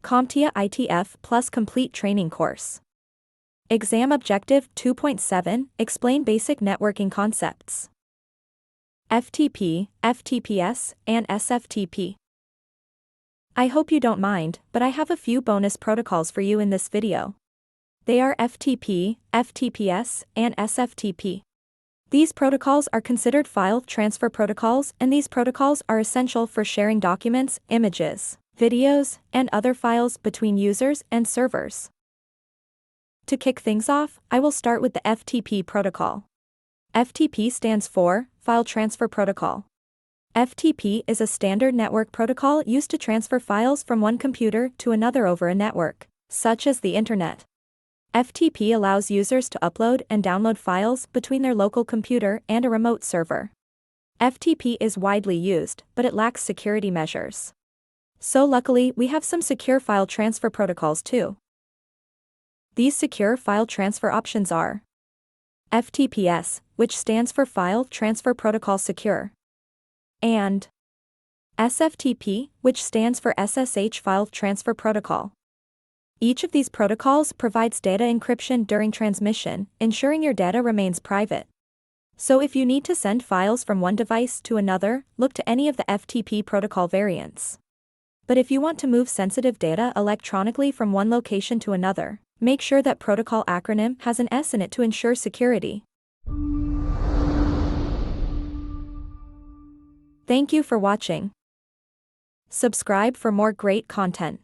CompTIA ITF Plus Complete Training Course. Exam Objective 2.7 Explain Basic Networking Concepts. FTP, FTPS, and SFTP. I hope you don't mind, but I have a few bonus protocols for you in this video. They are FTP, FTPS, and SFTP. These protocols are considered file transfer protocols, and these protocols are essential for sharing documents, images, videos, and other files between users and servers. To kick things off, I will start with the FTP protocol. FTP stands for File Transfer Protocol. FTP is a standard network protocol used to transfer files from one computer to another over a network, such as the Internet. FTP allows users to upload and download files between their local computer and a remote server. FTP is widely used, but it lacks security measures. So luckily, we have some secure file transfer protocols too. These secure file transfer options are FTPS, which stands for File Transfer Protocol Secure, and SFTP, which stands for SSH File Transfer Protocol. Each of these protocols provides data encryption during transmission, ensuring your data remains private. So if you need to send files from one device to another, look to any of the FTP protocol variants. But if you want to move sensitive data electronically from one location to another, make sure that protocol acronym has an S in it to ensure security. Thank you for watching. Subscribe for more great content.